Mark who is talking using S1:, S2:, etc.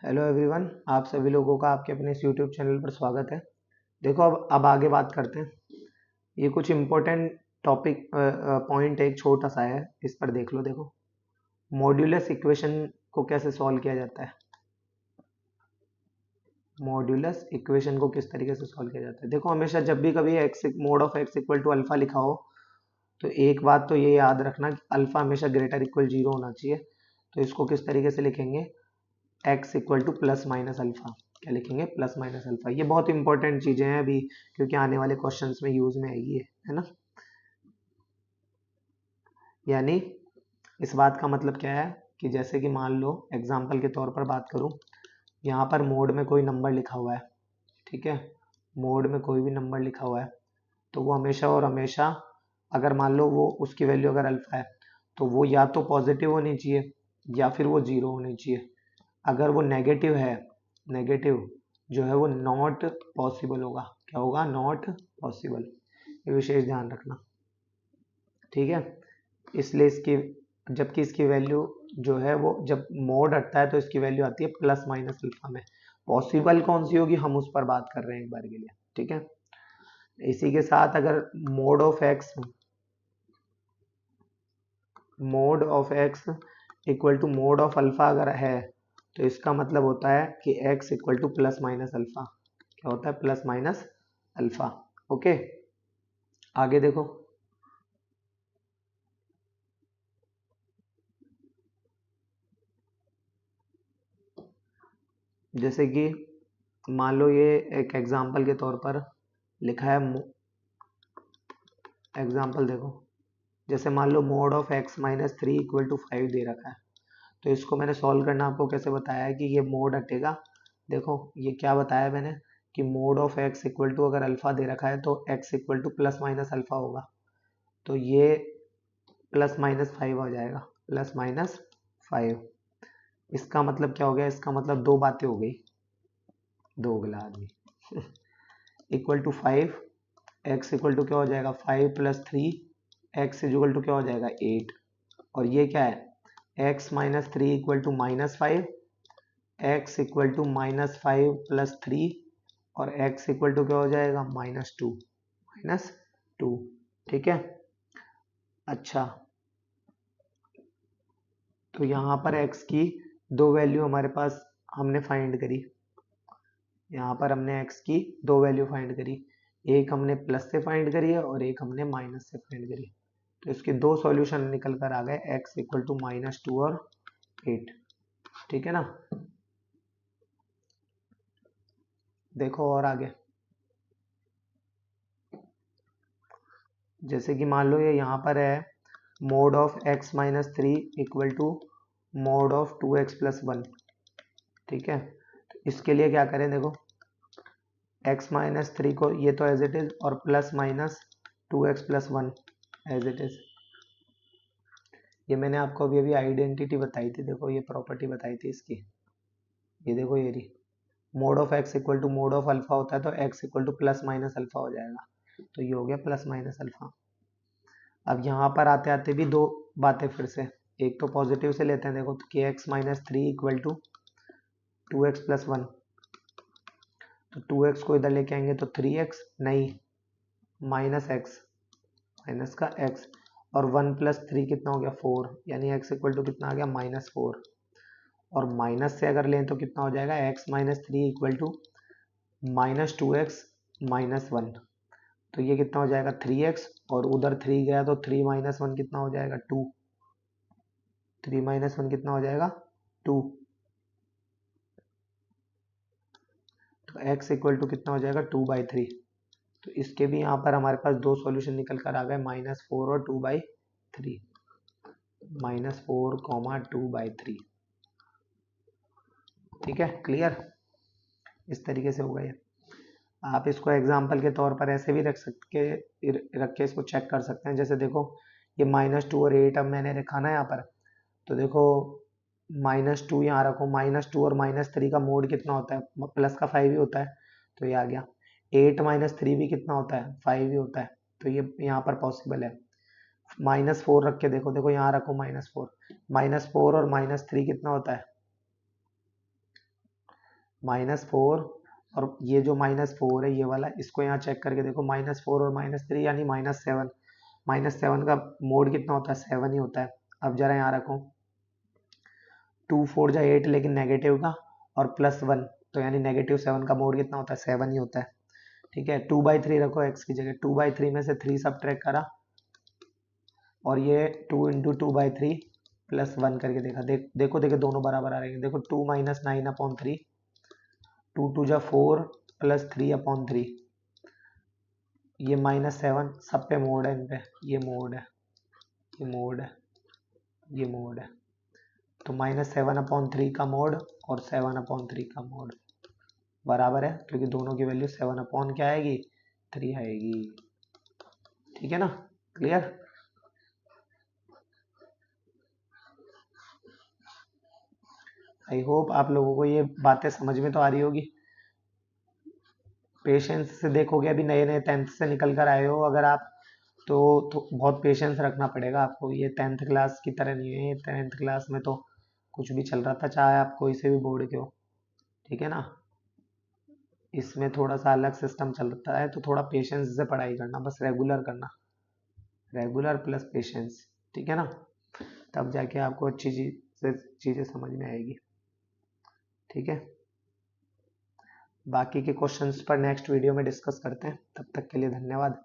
S1: Hello everyone, आप सभी लोगों का आपके अपने इस यूट्यूब चैनल पर स्वागत है। देखो, अब आगे बात करते हैं। ये कुछ इम्पोर्टेंट टॉपिक पॉइंट एक छोटा सा है, इस पर देख लो। देखो, मॉड्यूलस इक्वेशन को कैसे सॉल्व किया जाता है। मॉड्यूलस इक्वेशन को किस तरीके से सॉल्व किया जाता है। देखो, हमेशा जब भी कभी x mod of x equal to alpha लिखा हो तो एक बात तो ये याद रखना कि अल्फा हमेशा ग्रेटर इक्वल जीरो होना चाहिए। तो इसको किस तरीके से लिखेंगे, x equal to plus minus alpha. क्या लिखेंगे, प्लस माइनस अल्फा। ये बहुत इंपॉर्टेंट चीजें हैं अभी, क्योंकि आने वाले क्वेश्चंस में यूज में आएगी है ना। यानी इस बात का मतलब क्या है कि जैसे कि मान लो एग्जाम्पल के तौर पर बात करूं, यहाँ पर मोड में कोई नंबर लिखा हुआ है, ठीक है। मोड में कोई भी नंबर लिखा हुआ है तो वो हमेशा और हमेशा, अगर मान लो वो उसकी वैल्यू अगर अल्फा है तो वो या तो पॉजिटिव होनी चाहिए या फिर वो जीरो होनी चाहिए। अगर वो नेगेटिव है, नेगेटिव जो है वो नॉट पॉसिबल होगा। क्या होगा, नॉट पॉसिबल। ये विशेष ध्यान रखना, ठीक है। इसलिए इसकी, जबकि इसकी वैल्यू जो है वो जब मोड हटता है तो इसकी वैल्यू आती है प्लस माइनस अल्फा में। पॉसिबल कौन सी होगी हम उस पर बात कर रहे हैं एक बार के लिए, ठीक है। इसी के साथ अगर mod of x equal to mod of alpha अगर है तो इसका मतलब होता है कि x equal to plus minus alpha. क्या होता है, प्लस माइनस अल्फा। ओके, आगे देखो। जैसे कि मान लो ये एक एग्जाम्पल के तौर पर लिखा है। एग्जाम्पल देखो, जैसे मान लो mod of x minus three equal to five दे रखा है। तो इसको मैंने सॉल्व करना आपको कैसे बताया है कि ये मोड हटेगा। देखो, ये क्या बताया मैंने कि mod of x equal to अगर अल्फा दे रखा है तो x equal to plus minus alpha होगा। तो ये प्लस माइनस फाइव हो जाएगा, प्लस माइनस फाइव। इसका मतलब क्या हो गया, इसका मतलब दो बातें हो गई, दोगला आदमी। Equal to five, x equal to क्या हो जाएगा, five plus three, x equal to क्या हो जाएगा, एट। और ये क्या है, x minus three equal to minus five, x equal to minus five plus three, और एक्स इक्वल टू क्या हो जाएगा, माइनस टू, माइनस टू। ठीक है, अच्छा। तो यहाँ पर x की दो वैल्यू हमारे पास हमने फाइंड करी। यहाँ पर हमने x की दो वैल्यू फाइंड करी, एक हमने प्लस से फाइंड करी है और एक हमने माइनस से फाइंड करी। तो इसके दो सॉल्यूशन निकल कर आ गए, x equal to minus two और एट। ठीक है ना, देखो और आगे। जैसे कि मान लो ये यहाँ पर है mod of x minus three equal to mod of two x plus one. ठीक है, तो इसके लिए क्या करें, देखो x माइनस थ्री को ये तो एज इट इज, और plus minus two x plus one as it is. ये मैंने आपको अभी अभी आइडेंटिटी बताई थी, देखो ये प्रॉपर्टी बताई थी इसकी। ये देखो, ये रही mod of x equal to mod of alpha होता है तो x equal to plus minus alpha हो जाएगा। तो ये हो गया प्लस माइनस अल्फा। अब यहाँ पर आते आते भी दो बातें फिर से, एक तो पॉजिटिव से लेते हैं। देखो, तो के x minus three equal to two x plus one. तो टू एक्स को इधर लेके आएंगे तो थ्री एक्स, नहीं, माइनस एक्स, माइनस का एक्स, और वन प्लस थ्री कितना हो गया, फोर। यानी एक्स इक्वल टू कितना आ गया, माइनस फोर। और माइनस से अगर लें तो कितना हो जाएगा, x minus three equal to minus two x minus one. तो ये कितना हो जाएगा, थ्री एक्स, और उधर थ्री गया तो थ्री माइनस वन कितना हो जाएगा, टू। थ्री माइनस वन कितना हो जाएगा, टू। तो x इक्वल टू कितना हो जाएगा, टू बाई थ्री। तो इसके भी यहाँ पर हमारे पास दो सॉल्यूशन निकल कर आ गए, माइनस फोर और two by three. Minus four comma two by three. ठीक है, क्लियर। इस तरीके से होगा ये। आप इसको एग्जाम्पल के तौर पर ऐसे भी रख के इसको चेक कर सकते हैं। जैसे देखो, ये माइनस टू और एट अब मैंने रखा ना यहाँ पर। तो देखो, माइनस टू यहाँ रखो, माइनस टू और माइनस थ्री का मोड कितना होता है, प्लस का फाइव ही होता है। तो ये आ गया। एट माइनस थ्री भी कितना होता है, फाइव ही होता है। तो ये यहाँ पर पॉसिबल है। माइनस फोर रख के देखो, देखो यहाँ रखो माइनस फोर, माइनस फोर और माइनस थ्री कितना होता है, -4 और ये जो -4 है ये वाला, इसको यहाँ चेक करके देखो, -4 और -3 यानी -7। -7 का मोड कितना होता है? 7 ही होता है। अब जरा यहाँ रखो, 2 4 जा 8 लेकिन नेगेटिव का, और +1 तो यानी -7 का मोड कितना होता है? 7 ही होता है। ठीक है, 2/3 रखो x की जगह, 2/3 में से 3 सब्ट्रैक्ट करा और ये 2 × 2/3 +1 करके देखा, देखो दोनों बराबर आ रहे हैं। देखो 2 - 9/3, 2 2 जा 4 +3/3, ये -7 सब पे मोड है, इन पे ये मोड है, ये मोड है, ये मोड है। तो -7/3 का मोड और 7/3 का मोड बराबर है, क्योंकि दोनों की वैल्यू 7 क्या आएगी? 3 आएगी। ठीक है ना, क्लियर? आई होप आप लोगों को ये बातें समझ में तो आ रही होगी। पेशेंस से देखोगे, अभी नए नए 10th से निकल कर आए हो अगर आप, तो बहुत पेशेंस रखना पड़ेगा आपको। ये 10th क्लास की तरह नहीं है, 10th क्लास में तो कुछ भी चल रहा था, चाहे आप कोई से भी बोर्ड के हो। ठीक है ना, इसमें थोड़ा सा अलग सिस्टम चलता है, तो थोड़ा पेशेंस से पढ़ाई करना, बस रेगुलर करना, रेगुलर प्लस पेशेंस। ठीक है ना, तब जाके आपको अच्छी चीज़ें समझ में आएगी। ठीक है, बाकी के क्वेश्चंस पर नेक्स्ट वीडियो में डिस्कस करते हैं। तब तक के लिए धन्यवाद।